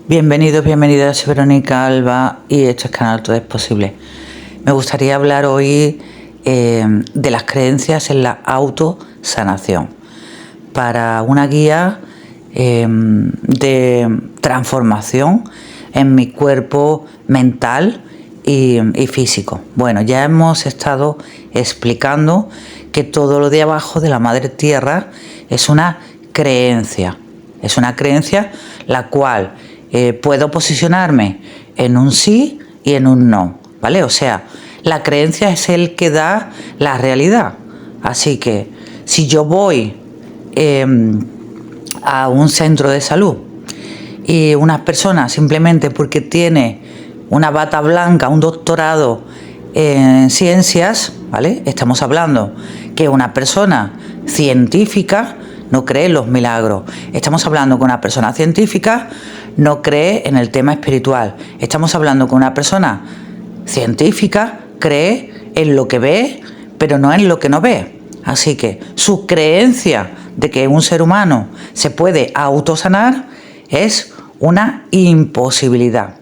Bienvenidos, bienvenidas, soy Verónica Alba y esto es Canal Todo es Posible. Me gustaría hablar hoy de las creencias en la autosanación para una guía de transformación en mi cuerpo mental y físico. Bueno, ya hemos estado explicando que todo lo de abajo de la madre tierra es una creencia la cual puedo posicionarme en un sí y en un no, ¿vale? O sea, la creencia es el que da la realidad. Así que si yo voy a un centro de salud y una persona simplemente porque tiene una bata blanca, un doctorado en ciencias, ¿vale? Estamos hablando que una persona científica no cree en los milagros. Estamos hablando con una persona científica no cree en el tema espiritual. Estamos hablando con una persona científica cree en lo que ve, pero no en lo que no ve. Así que su creencia de que un ser humano se puede autosanar es una imposibilidad.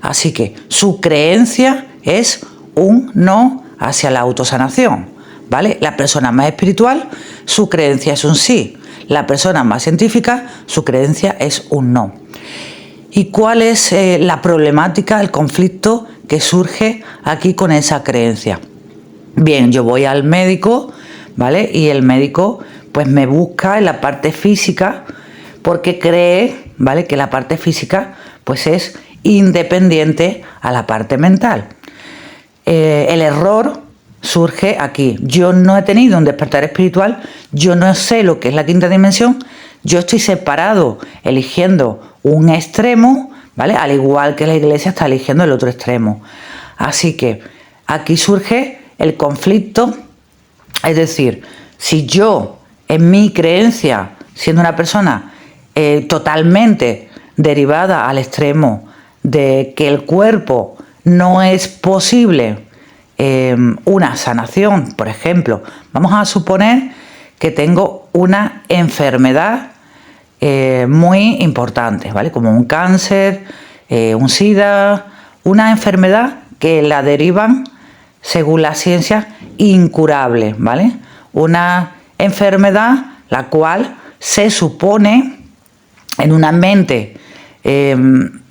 Así que su creencia es un no hacia la autosanación, ¿vale? La persona más espiritual, su creencia es un sí. La persona más científica, su creencia es un no. ¿Y cuál es la problemática, el conflicto que surge aquí con esa creencia? Bien, yo voy al médico, ¿vale? Y el médico pues me busca en la parte física porque cree, ¿vale?, que la parte física pues es independiente a la parte mental. El error surge aquí. Yo no he tenido un despertar espiritual, yo no sé lo que es la quinta dimensión, yo estoy separado eligiendo un extremo, ¿vale? Al igual que la iglesia está eligiendo el otro extremo. Así que aquí surge el conflicto, es decir, si yo en mi creencia, siendo una persona totalmente derivada al extremo de que el cuerpo no es posible una sanación, por ejemplo, vamos a suponer que tengo una enfermedad muy importante, ¿vale? Como un cáncer, un SIDA, una enfermedad que la derivan, según la ciencia, incurable, ¿vale? Una enfermedad la cual se supone en una mente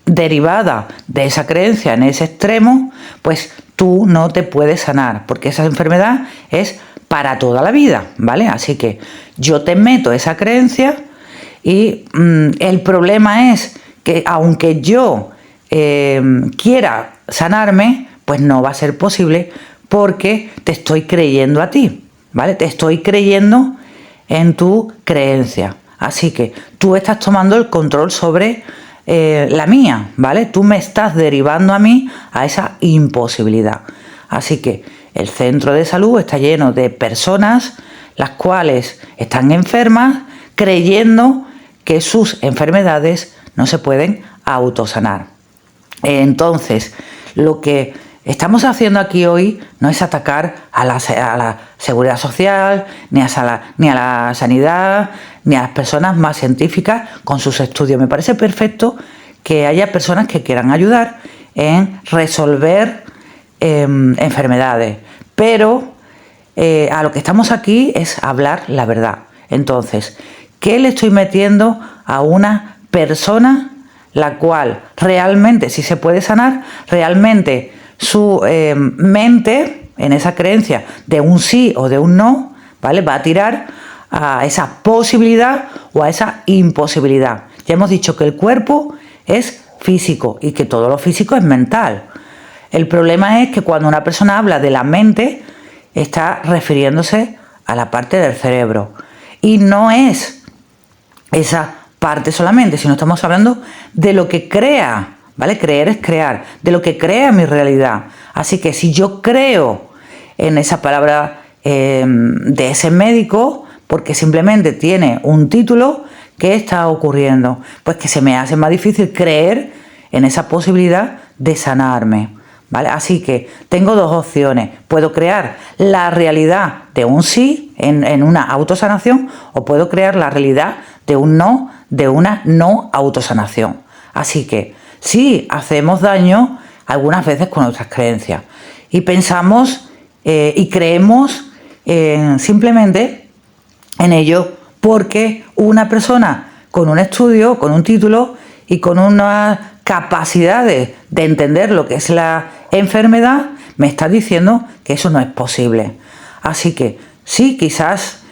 derivada de esa creencia en ese extremo, pues tú no te puedes sanar, porque esa enfermedad es para toda la vida, ¿vale? Así que yo te meto esa creencia y el problema es que aunque yo quiera sanarme, pues no va a ser posible porque te estoy creyendo a ti, ¿vale? Te estoy creyendo en tu creencia. Así que tú estás tomando el control sobre la mía, ¿vale? Tú me estás derivando a mí a esa imposibilidad. Así que el centro de salud está lleno de personas las cuales están enfermas creyendo que sus enfermedades no se pueden autosanar. Entonces, lo que estamos haciendo aquí hoy no es atacar a la seguridad social, ni a la sanidad, ni a las personas más científicas con sus estudios. Me parece perfecto que haya personas que quieran ayudar en resolver enfermedades, pero a lo que estamos aquí es hablar la verdad. Entonces, ¿qué le estoy metiendo a una persona la cual realmente, si se puede sanar, realmente su mente, en esa creencia de un sí o de un no, ¿vale?, va a tirar a esa posibilidad o a esa imposibilidad? Ya hemos dicho que el cuerpo es físico y que todo lo físico es mental. El problema es que cuando una persona habla de la mente, está refiriéndose a la parte del cerebro. Y no es esa parte solamente, sino estamos hablando de lo que crea, ¿vale? Creer es crear, de lo que crea mi realidad. Así que si yo creo en esa palabra de ese médico, porque simplemente tiene un título, ¿qué está ocurriendo? Pues que se me hace más difícil creer en esa posibilidad de sanarme, ¿vale? Así que tengo dos opciones. Puedo crear la realidad de un sí en una autosanación, o puedo crear la realidad de un no, de una no autosanación. Así que sí hacemos daño algunas veces con nuestras creencias y pensamos y creemos simplemente en ello porque una persona con un estudio, con un título y con unas capacidades de entender lo que es la enfermedad me está diciendo que eso no es posible. Así que sí, quizás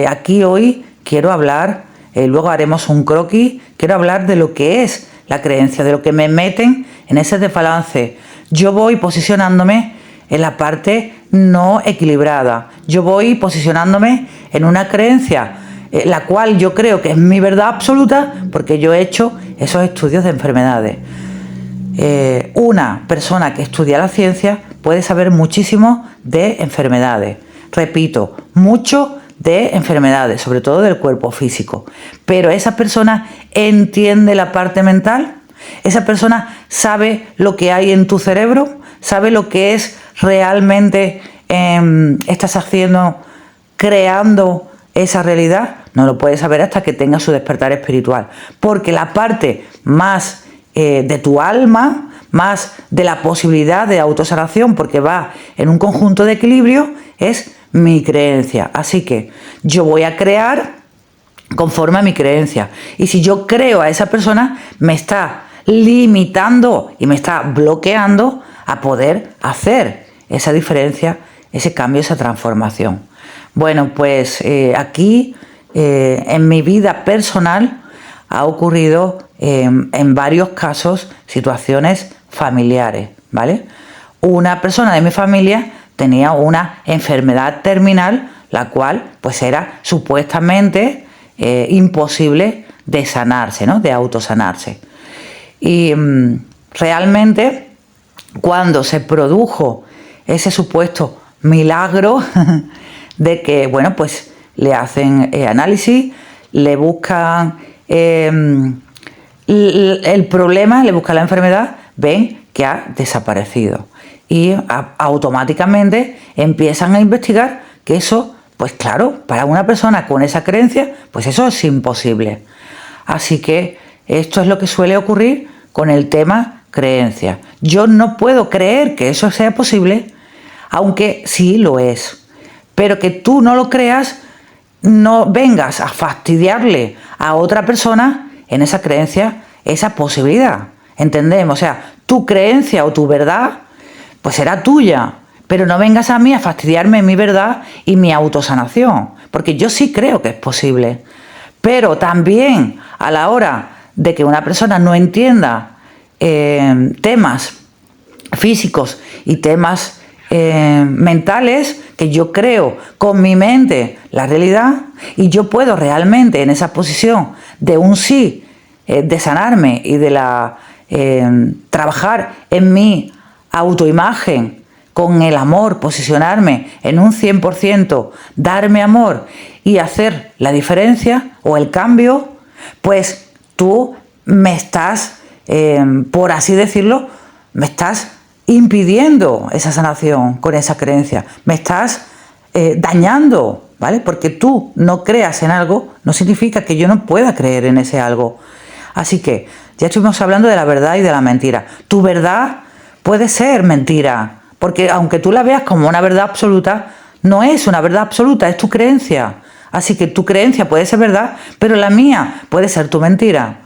aquí hoy quiero hablar, luego haremos un croquis, quiero hablar de lo que es la creencia, de lo que me meten en ese desbalance. Yo voy posicionándome en la parte no equilibrada. Yo voy posicionándome en una creencia, la cual yo creo que es mi verdad absoluta, porque yo he hecho esos estudios de enfermedades. Una persona que estudia la ciencia puede saber muchísimo de enfermedades. Repito, mucho de enfermedades, sobre todo del cuerpo físico. Pero esa persona entiende la parte mental. Esa persona sabe lo que hay en tu cerebro, sabe lo que es realmente estás haciendo, creando esa realidad. No lo puedes saber hasta que tengas su despertar espiritual, porque la parte más de tu alma, más de la posibilidad de autosanación, porque va en un conjunto de equilibrio, es mi creencia. Así que yo voy a crear conforme a mi creencia, y si yo creo a esa persona, me está limitando y me está bloqueando a poder hacer esa diferencia, ese cambio, esa transformación. Bueno, pues aquí en mi vida personal ha ocurrido en varios casos situaciones familiares, ¿vale? Una persona de mi familia tenía una enfermedad terminal, la cual pues era supuestamente imposible de sanarse, ¿no? De autosanarse. Y realmente cuando se produjo ese supuesto milagro de que, bueno, pues le hacen análisis, le buscan el problema, le buscan la enfermedad, ven que ha desaparecido y automáticamente empiezan a investigar que eso, pues claro, para una persona con esa creencia, pues eso es imposible. Así que esto es lo que suele ocurrir con el tema creencia. Yo no puedo creer que eso sea posible, aunque sí lo es. Pero que tú no lo creas, no vengas a fastidiarle a otra persona en esa creencia, esa posibilidad. ¿Entendemos? O sea, tu creencia o tu verdad, pues será tuya. Pero no vengas a mí a fastidiarme mi verdad y mi autosanación. Porque yo sí creo que es posible. Pero también a la hora de que una persona no entienda temas físicos y temas mentales, que yo creo con mi mente la realidad y yo puedo realmente en esa posición de un sí, de sanarme y de trabajar en mi autoimagen con el amor, posicionarme en un 100%, darme amor y hacer la diferencia o el cambio, pues tú me estás, por así decirlo, me estás impidiendo esa sanación con esa creencia, me estás dañando, ¿vale? Porque tú no creas en algo, no significa que yo no pueda creer en ese algo. Así que ya estuvimos hablando de la verdad y de la mentira. Tu verdad puede ser mentira, porque aunque tú la veas como una verdad absoluta, no es una verdad absoluta, es tu creencia. Así que tu creencia puede ser verdad, pero la mía puede ser tu mentira.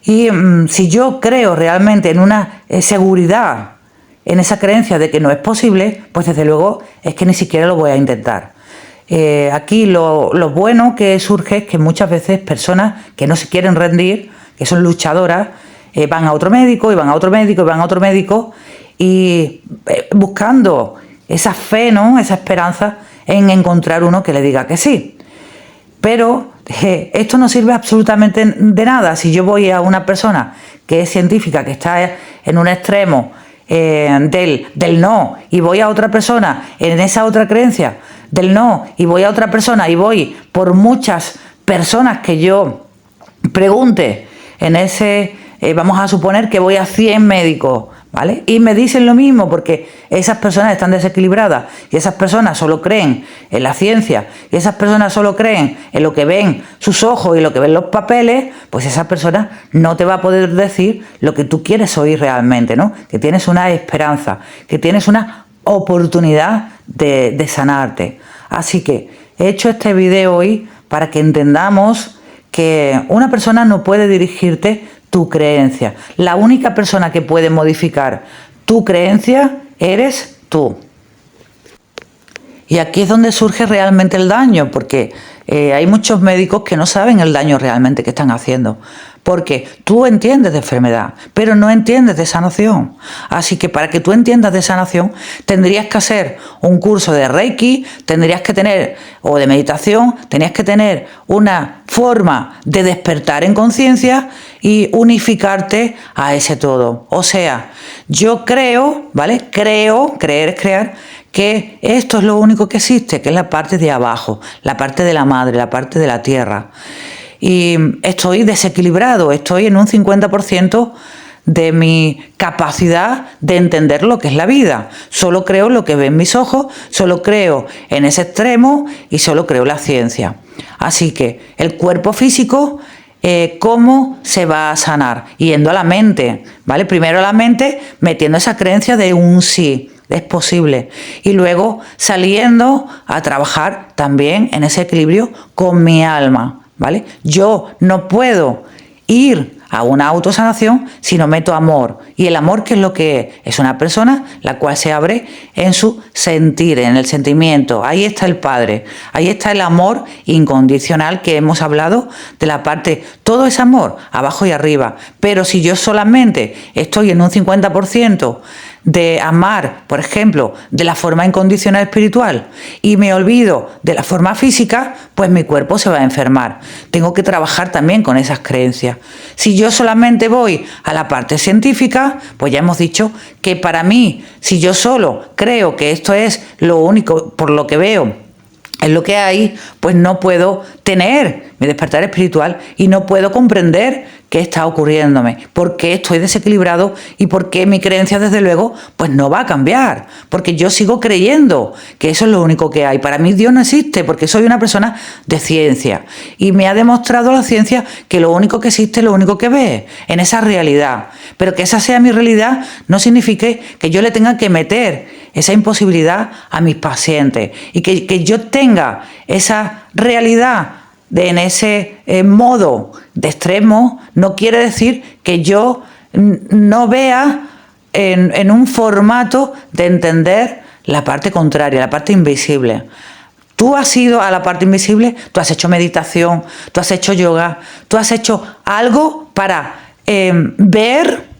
Y si yo creo realmente en una seguridad, en esa creencia de que no es posible, pues desde luego es que ni siquiera lo voy a intentar. Aquí lo bueno que surge es que muchas veces personas que no se quieren rendir, que son luchadoras, van a otro médico y van a otro médico y van a otro médico y buscando esa fe, ¿no? Esa esperanza en encontrar uno que le diga que sí. Pero esto no sirve absolutamente de nada. Si yo voy a una persona que es científica, que está en un extremo del no, y voy a otra persona en esa otra creencia del no, y voy a otra persona y voy por muchas personas que yo pregunte en ese, vamos a suponer que voy a 100 médicos, ¿vale? Y me dicen lo mismo porque esas personas están desequilibradas y esas personas solo creen en la ciencia y esas personas solo creen en lo que ven sus ojos y lo que ven los papeles, pues esa persona no te va a poder decir lo que tú quieres oír realmente, ¿no? Que tienes una esperanza, que tienes una oportunidad de sanarte. Así que he hecho este video hoy para que entendamos que una persona no puede dirigirte tu creencia. La única persona que puede modificar tu creencia eres tú. Y aquí es donde surge realmente el daño, porque hay muchos médicos que no saben el daño realmente que están haciendo. Porque tú entiendes de enfermedad, pero no entiendes de sanación. Así que para que tú entiendas de sanación, tendrías que hacer un curso de Reiki, tendrías que tener, o de meditación, tenías que tener una forma de despertar en conciencia y unificarte a ese todo. O sea, yo creo, ¿vale? Creer es crear, que esto es lo único que existe, que es la parte de abajo, la parte de la madre, la parte de la tierra. Y estoy desequilibrado, estoy en un 50% de mi capacidad de entender lo que es la vida. Solo creo lo que ven mis ojos, solo creo en ese extremo y solo creo la ciencia. Así que el cuerpo físico, ¿cómo se va a sanar? Yendo a la mente, ¿vale? Primero a la mente, metiendo esa creencia de un sí. Es posible. Y luego saliendo a trabajar también en ese equilibrio con mi alma, ¿vale? Yo no puedo ir a una autosanación si no meto amor. Y el amor, ¿qué es lo que es? Es una persona la cual se abre en su sentir, en el sentimiento. Ahí está el Padre. Ahí está el amor incondicional que hemos hablado de la parte. Todo es amor, abajo y arriba. Pero si yo solamente estoy en un 50% de amar, por ejemplo, de la forma incondicional espiritual y me olvido de la forma física, pues mi cuerpo se va a enfermar. Tengo que trabajar también con esas creencias. Si yo solamente voy a la parte científica, pues ya hemos dicho que para mí, si yo solo creo que esto es lo único por lo que veo, es lo que hay, pues no puedo tener mi despertar espiritual y no puedo comprender qué está ocurriéndome, por qué estoy desequilibrado y por qué mi creencia, desde luego, pues no va a cambiar, porque yo sigo creyendo que eso es lo único que hay. Para mí Dios no existe, porque soy una persona de ciencia y me ha demostrado la ciencia que lo único que existe es lo único que ve, en esa realidad. Pero que esa sea mi realidad no significa que yo le tenga que meter esa imposibilidad a mis pacientes y que yo tenga esa realidad en ese modo de extremo, no quiere decir que yo no vea en un formato de entender la parte contraria, la parte invisible. Tú has ido a la parte invisible, tú has hecho meditación, tú has hecho yoga, tú has hecho algo para ver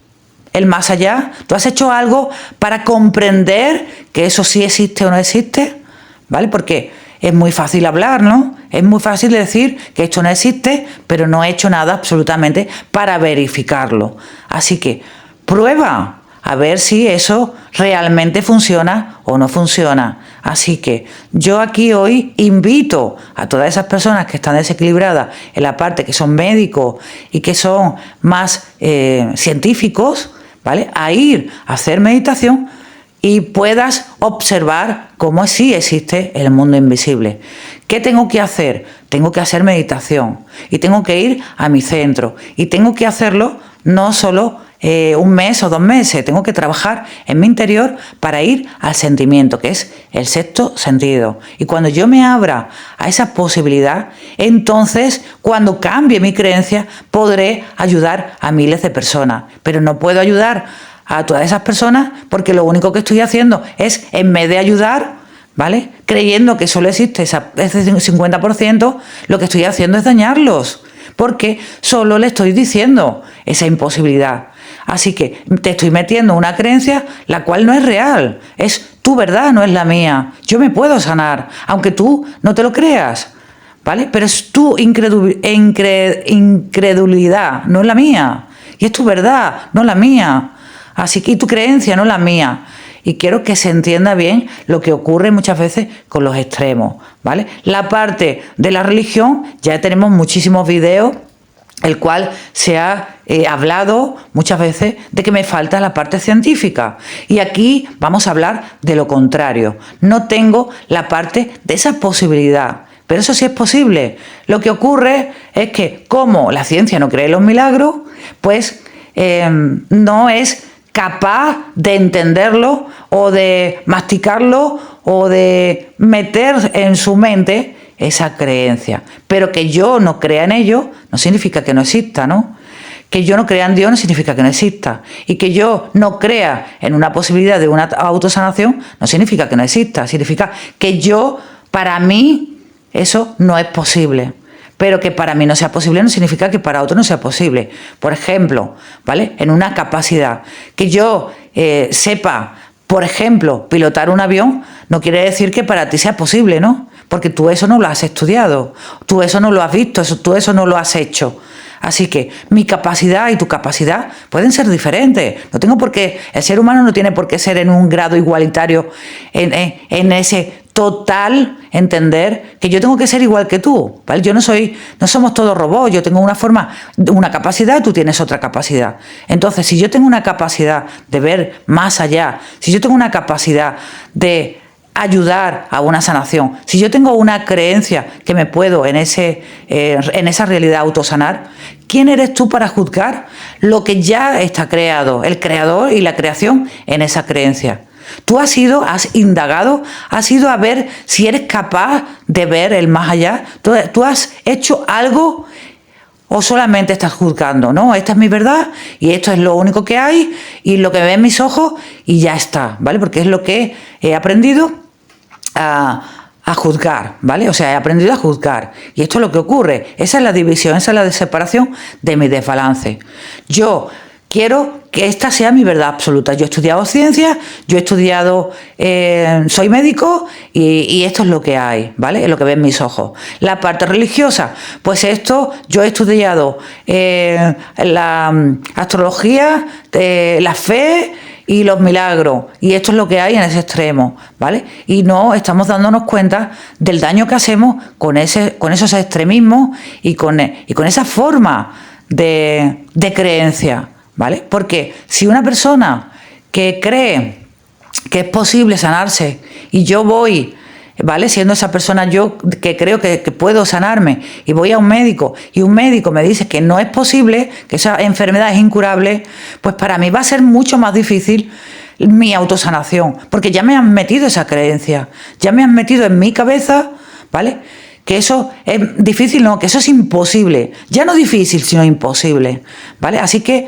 el más allá. ¿Tú has hecho algo para comprender que eso sí existe o no existe? ¿Vale? Porque es muy fácil hablar, ¿no? Es muy fácil decir que esto no existe, pero no he hecho nada absolutamente para verificarlo. Así que prueba a ver si eso realmente funciona o no funciona. Así que yo aquí hoy invito a todas esas personas que están desequilibradas en la parte que son médicos y que son más científicos, ¿vale? A ir a hacer meditación y puedas observar cómo sí existe el mundo invisible. ¿Qué tengo que hacer? Tengo que hacer meditación y tengo que ir a mi centro y tengo que hacerlo no solo un mes o 2 meses, tengo que trabajar en mi interior para ir al sentimiento, que es el sexto sentido. Y cuando yo me abra a esa posibilidad, entonces cuando cambie mi creencia podré ayudar a miles de personas, pero no puedo ayudar a todas esas personas porque lo único que estoy haciendo es, en vez de ayudar, ¿vale?, creyendo que solo existe ese 50%, lo que estoy haciendo es dañarlos, porque solo le estoy diciendo esa imposibilidad. Así que te estoy metiendo una creencia la cual no es real, es tu verdad, no es la mía. Yo me puedo sanar, aunque tú no te lo creas, ¿vale? Pero es tu incredulidad, no es la mía. Y es tu verdad, no la mía. Así que y tu creencia, no la mía. Y quiero que se entienda bien lo que ocurre muchas veces con los extremos, ¿vale? La parte de la religión, ya tenemos muchísimos videos el cual se ha hablado muchas veces de que me falta la parte científica. Y aquí vamos a hablar de lo contrario. No tengo la parte de esa posibilidad. Pero eso sí es posible. Lo que ocurre es que, como la ciencia no cree en los milagros, pues no es capaz de entenderlo o de masticarlo o de meter en su mente esa creencia. Pero que yo no crea en ello no significa que no exista, ¿no? Que yo no crea en Dios no significa que no exista. Y que yo no crea en una posibilidad de una autosanación no significa que no exista. Significa que yo, para mí, eso no es posible. Pero que para mí no sea posible no significa que para otro no sea posible. Por ejemplo, ¿vale? En una capacidad. Que yo sepa, por ejemplo, pilotar un avión, no quiere decir que para ti sea posible, ¿no? Porque tú eso no lo has estudiado, tú eso no lo has visto, tú eso no lo has hecho. Así que mi capacidad y tu capacidad pueden ser diferentes. No tengo por qué, el ser humano no tiene por qué ser en un grado igualitario, en ese total entender que yo tengo que ser igual que tú, ¿vale? No somos todos robots, yo tengo una capacidad, tú tienes otra capacidad. Entonces, si yo tengo una capacidad de ver más allá, si yo tengo una capacidad de ayudar a una sanación, si yo tengo una creencia que me puedo en esa realidad autosanar, ¿quién eres tú para juzgar lo que ya está creado, el creador y la creación en esa creencia? Tú has indagado, has ido a ver si eres capaz de ver el más allá. Tú has hecho algo o solamente estás juzgando, ¿no? Esta es mi verdad y esto es lo único que hay y lo que ven mis ojos y ya está, ¿vale? Porque es lo que he aprendido a juzgar, ¿vale? O sea, he aprendido a juzgar. Y esto es lo que ocurre. Esa es la división, esa es la separación de mi desbalance. Yo quiero que esta sea mi verdad absoluta. Yo he estudiado ciencias, soy médico y esto es lo que hay, ¿vale? Es lo que ven mis ojos. La parte religiosa, pues yo he estudiado la astrología, la fe y los milagros, y esto es lo que hay en ese extremo, ¿vale? Y no estamos dándonos cuenta del daño que hacemos con esos extremismos y con esa forma de creencia, ¿vale? Porque si una persona que cree que es posible sanarse y yo voy, ¿vale? Siendo esa persona yo que creo que puedo sanarme y voy a un médico y un médico me dice que no es posible, que esa enfermedad es incurable, pues para mí va a ser mucho más difícil mi autosanación, porque ya me han metido esa creencia, ya me han metido en mi cabeza, ¿vale? Que eso es difícil, no, que eso es imposible, ya no difícil, sino imposible, ¿vale? Así que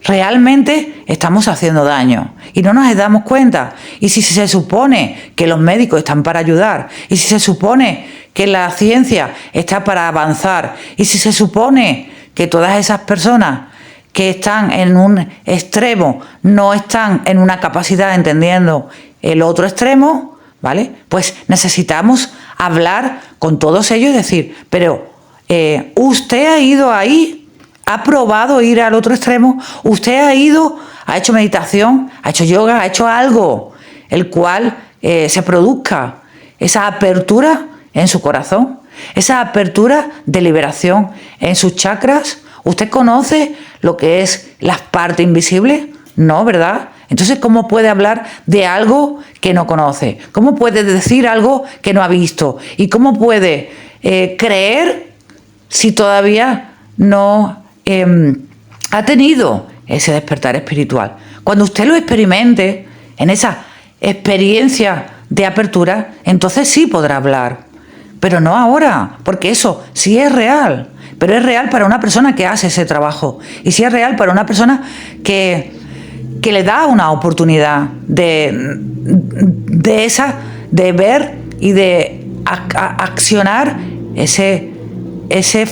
realmente estamos haciendo daño y no nos damos cuenta. Y si se supone que los médicos están para ayudar, y si se supone que la ciencia está para avanzar, y si se supone que todas esas personas que están en un extremo no están en una capacidad entendiendo el otro extremo, ¿vale? Pues necesitamos hablar con todos ellos y decir, pero usted ha ido ahí, ha probado ir al otro extremo, usted ha hecho meditación, ha hecho yoga, ha hecho algo, el cual se produzca esa apertura en su corazón, esa apertura de liberación en sus chakras. ¿Usted conoce lo que es las partes invisibles? No, ¿verdad? Entonces, ¿cómo puede hablar de algo que no conoce? ¿Cómo puede decir algo que no ha visto? ¿Y cómo puede creer si todavía no ha tenido ese despertar espiritual? Cuando usted lo experimente en esa experiencia de apertura, entonces sí podrá hablar, pero no ahora, porque eso sí es real, pero es real para una persona que hace ese trabajo, y sí es real para una persona que le da una oportunidad de ver y de accionar ese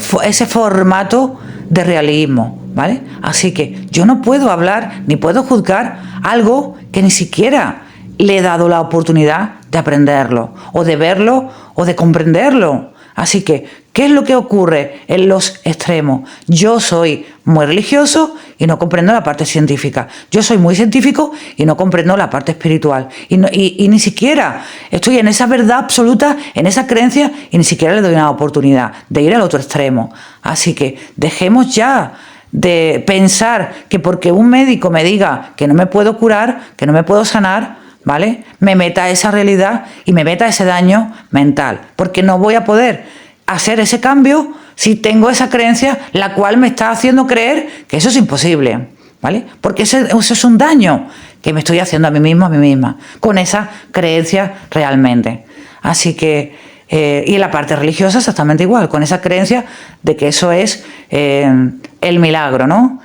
formato de realismo, ¿vale? Así que yo no puedo hablar ni puedo juzgar algo que ni siquiera le he dado la oportunidad de aprenderlo, o de verlo, o de comprenderlo. Así que ¿Qué es lo que ocurre en los extremos? Yo soy muy religioso y no comprendo la parte científica. Yo soy muy científico y no comprendo la parte espiritual. Y ni siquiera estoy en esa verdad absoluta, en esa creencia, y ni siquiera le doy una oportunidad de ir al otro extremo. Así que dejemos ya de pensar que porque un médico me diga que no me puedo curar, que no me puedo sanar, ¿vale? Me meta esa realidad y me meta ese daño mental. Porque no voy a poder hacer ese cambio si tengo esa creencia la cual me está haciendo creer que eso es imposible, ¿vale? Porque eso es un daño que me estoy haciendo a mí mismo, a mí misma, con esa creencia realmente. Así que, y en la parte religiosa exactamente igual, con esa creencia de que eso es el milagro, ¿no?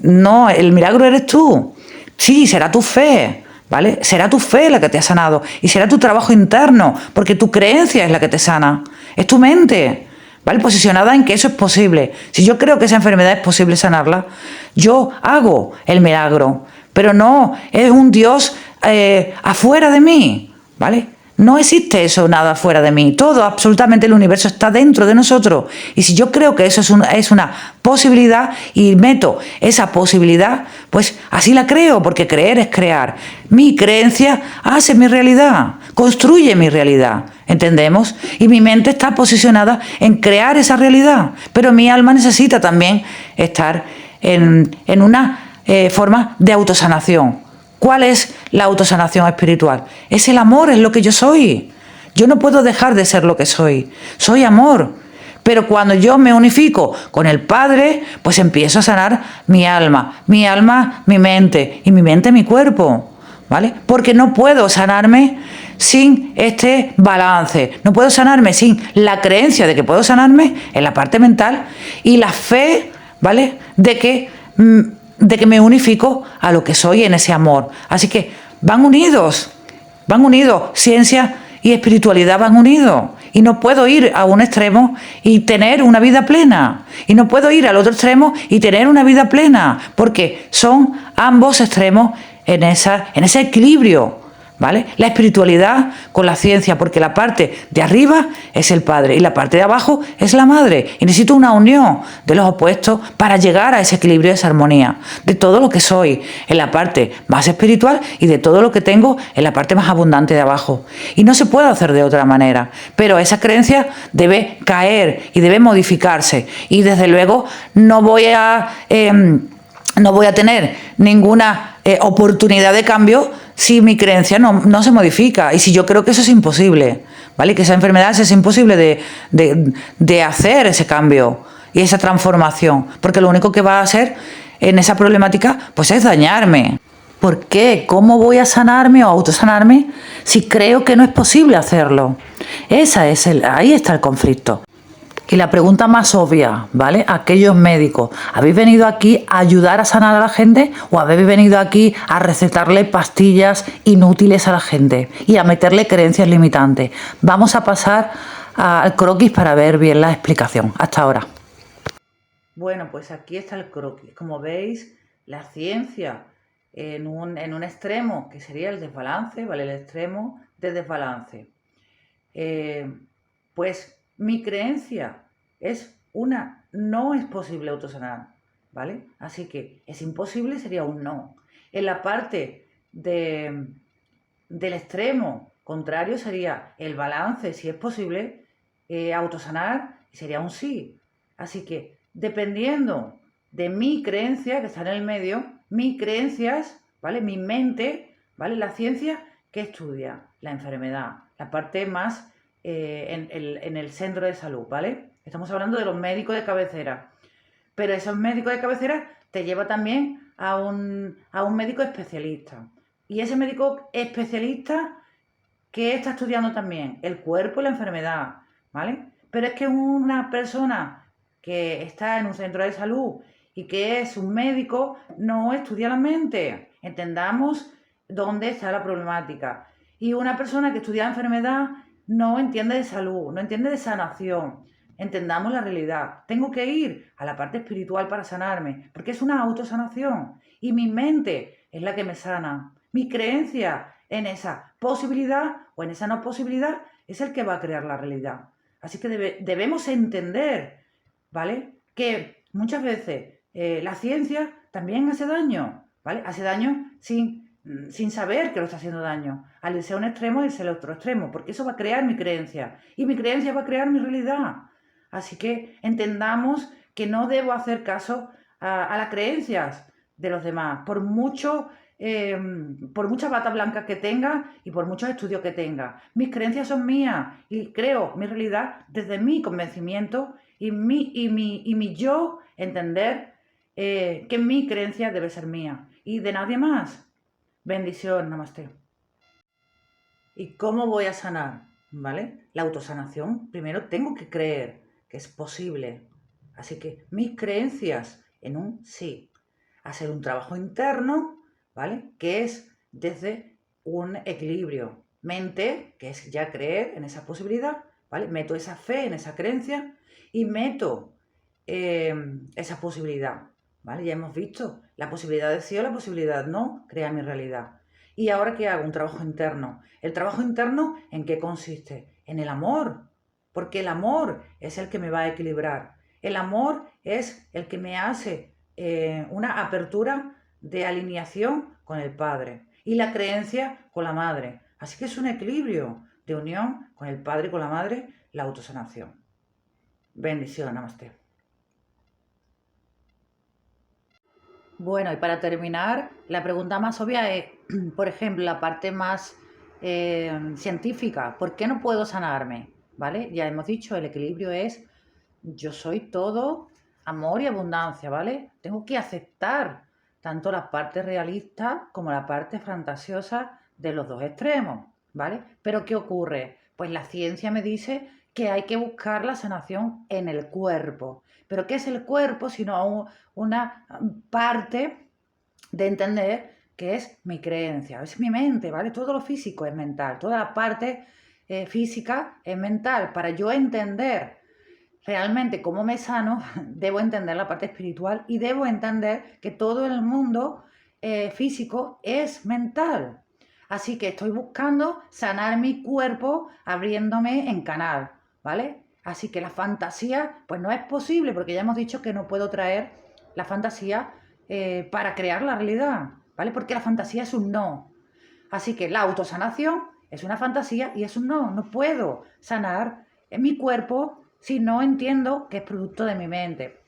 No, el milagro eres tú. Sí, será tu fe, ¿vale? Será tu fe la que te ha sanado y será tu trabajo interno, porque tu creencia es la que te sana. Es tu mente, ¿vale? Posicionada en que eso es posible. Si yo creo que esa enfermedad es posible sanarla, yo hago el milagro, pero no es un Dios afuera de mí, ¿vale? No existe eso nada fuera de mí. Todo, absolutamente el universo está dentro de nosotros. Y si yo creo que eso es una posibilidad y meto esa posibilidad, pues así la creo, porque creer es crear. Mi creencia hace mi realidad, construye mi realidad. ¿Entendemos? Y mi mente está posicionada en crear esa realidad. Pero mi alma necesita también estar en una forma de autosanación. ¿Cuál es la autosanación espiritual? Es el amor, es lo que yo soy. Yo no puedo dejar de ser lo que soy. Soy amor. Pero cuando yo me unifico con el Padre, pues empiezo a sanar mi alma, mi mente, y mi mente, mi cuerpo. ¿Vale? Porque no puedo sanarme sin este balance. No puedo sanarme sin la creencia de que puedo sanarme en la parte mental y la fe, ¿vale? De que me unifico a lo que soy en ese amor. Así que van unidos, ciencia y espiritualidad van unidos. Y no puedo ir a un extremo y tener una vida plena. Y no puedo ir al otro extremo y tener una vida plena, porque son ambos extremos en ese equilibrio. ¿Vale? La espiritualidad con la ciencia, porque la parte de arriba es el Padre y la parte de abajo es la Madre. Y necesito una unión de los opuestos para llegar a ese equilibrio, esa armonía, de todo lo que soy en la parte más espiritual y de todo lo que tengo en la parte más abundante de abajo. Y no se puede hacer de otra manera, pero esa creencia debe caer y debe modificarse. Y desde luego no voy a tener ninguna oportunidad de cambio si mi creencia no se modifica y si yo creo que eso es imposible, ¿vale? Que esa enfermedad es imposible de hacer ese cambio y esa transformación, porque lo único que va a hacer en esa problemática pues es dañarme. ¿Por qué? ¿Cómo voy a sanarme o autosanarme si creo que no es posible hacerlo? Ahí está el conflicto. Y la pregunta más obvia, ¿vale? Aquellos médicos, ¿habéis venido aquí a ayudar a sanar a la gente o habéis venido aquí a recetarle pastillas inútiles a la gente y a meterle creencias limitantes? Vamos a pasar al croquis para ver bien la explicación. Hasta ahora. Bueno, pues aquí está el croquis. Como veis, la ciencia en un extremo, que sería el desbalance, ¿vale? El extremo de desbalance. Pues mi creencia es no es posible autosanar, ¿vale? Así que es imposible sería un no. En la parte del extremo contrario sería el balance, si es posible, autosanar, sería un sí. Así que dependiendo de mi creencia, que está en el medio, mis creencias, ¿vale? Mi mente, ¿vale? La ciencia que estudia la enfermedad, la parte más en el centro de salud, ¿vale? Estamos hablando de los médicos de cabecera. Pero esos médicos de cabecera te lleva también a un médico especialista. Y ese médico especialista, ¿qué está estudiando también? El cuerpo y la enfermedad, ¿vale? Pero es que una persona que está en un centro de salud y que es un médico no estudia la mente. Entendamos dónde está la problemática. Y una persona que estudia la enfermedad no entiende de salud, no entiende de sanación. Entendamos la realidad. Tengo que ir a la parte espiritual para sanarme, porque es una autosanación. Y mi mente es la que me sana. Mi creencia en esa posibilidad o en esa no posibilidad es el que va a crear la realidad. Así que debemos entender, ¿vale? Que muchas veces la ciencia también hace daño, ¿vale? Hace daño sin saber que lo está haciendo daño. Al irse a un extremo, irse al otro extremo, porque eso va a crear mi creencia. Y mi creencia va a crear mi realidad. Así que entendamos que no debo hacer caso a las creencias de los demás, por muchas batas blancas que tenga y por muchos estudios que tenga. Mis creencias son mías y creo mi realidad desde mi convencimiento y mi yo entender que mi creencia debe ser mía y de nadie más. Bendición, namaste. ¿Y cómo voy a sanar? ¿Vale? La autosanación, primero tengo que creer que es posible. Así que mis creencias en un sí. Hacer un trabajo interno, ¿vale? Que es desde un equilibrio. Mente, que es ya creer en esa posibilidad, ¿vale? Meto esa fe en esa creencia y meto esa posibilidad, ¿vale? Ya hemos visto la posibilidad de sí o la posibilidad no, crea mi realidad. ¿Y ahora qué hago? Un trabajo interno. ¿El trabajo interno en qué consiste? En el amor, porque el amor es el que me va a equilibrar. El amor es el que me hace una apertura de alineación con el Padre y la creencia con la Madre. Así que es un equilibrio de unión con el Padre y con la Madre, la autosanación. Bendición, namaste. Bueno, y para terminar, la pregunta más obvia es, por ejemplo, la parte más científica. ¿Por qué no puedo sanarme? ¿Vale? Ya hemos dicho, el equilibrio es yo soy todo amor y abundancia, ¿vale? Tengo que aceptar tanto la parte realista como la parte fantasiosa de los dos extremos, ¿vale? Pero ¿qué ocurre? Pues la ciencia me dice que hay que buscar la sanación en el cuerpo. ¿Pero qué es el cuerpo? Sino una parte de entender que es mi creencia, es mi mente, ¿vale? Todo lo físico es mental, toda la parte física es mental. Para yo entender realmente cómo me sano, debo entender la parte espiritual y debo entender que todo el mundo físico es mental. Así que estoy buscando sanar mi cuerpo abriéndome en canal, ¿vale? Así que la fantasía, pues no es posible, porque ya hemos dicho que no puedo traer la fantasía para crear la realidad, ¿vale? Porque la fantasía es un no. Así que la autosanación es una fantasía y es un no. No puedo sanar en mi cuerpo si no entiendo que es producto de mi mente.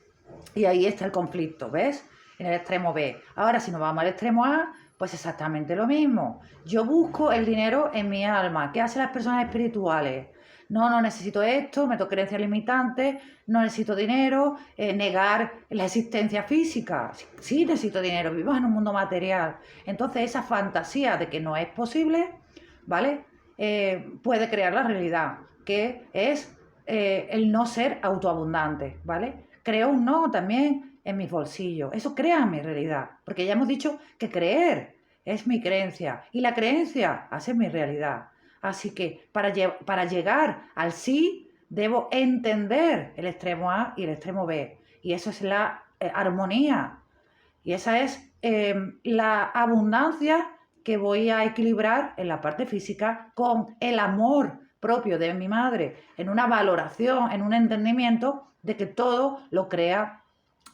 Y ahí está el conflicto, ¿ves? En el extremo B. Ahora, si nos vamos al extremo A, pues exactamente lo mismo. Yo busco el dinero en mi alma. ¿Qué hacen las personas espirituales? No necesito esto, meto creencias limitantes, no necesito dinero, negar la existencia física. Sí necesito dinero, vivimos en un mundo material. Entonces esa fantasía de que no es posible, ¿vale? Puede crear la realidad, que es el no ser autoabundante, ¿vale? Creo un no también en mis bolsillos. Eso crea mi realidad, porque ya hemos dicho que creer es mi creencia y la creencia hace mi realidad. Así que para llegar al sí, debo entender el extremo A y el extremo B. Y eso es la armonía. Y esa es la abundancia que voy a equilibrar en la parte física con el amor propio de mi madre, en una valoración, en un entendimiento de que todo lo crea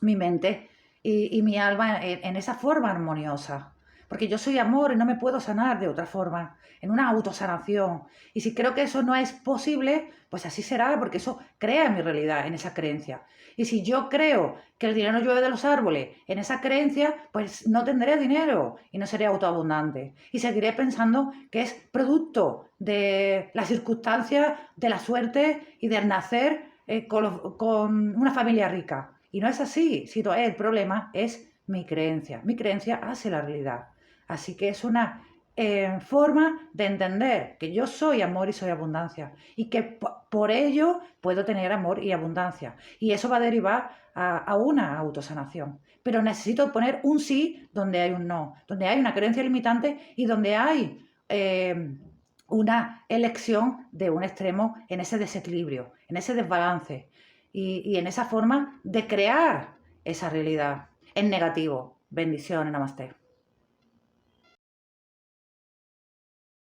mi mente y mi alma en esa forma armoniosa. Porque yo soy amor y no me puedo sanar de otra forma, en una autosanación. Y si creo que eso no es posible, pues así será, porque eso crea mi realidad en esa creencia. Y si yo creo que el dinero llueve de los árboles, en esa creencia, pues no tendré dinero y no seré autoabundante. Y seguiré pensando que es producto de las circunstancias, de la suerte y del nacer con una familia rica. Y no es así, sino el problema es mi creencia. Mi creencia hace la realidad. Así que es una forma de entender que yo soy amor y soy abundancia y que por ello puedo tener amor y abundancia. Y eso va a derivar a una autosanación. Pero necesito poner un sí donde hay un no, donde hay una creencia limitante y donde hay una elección de un extremo en ese desequilibrio, en ese desbalance y en esa forma de crear esa realidad en negativo. Bendiciones, namaste.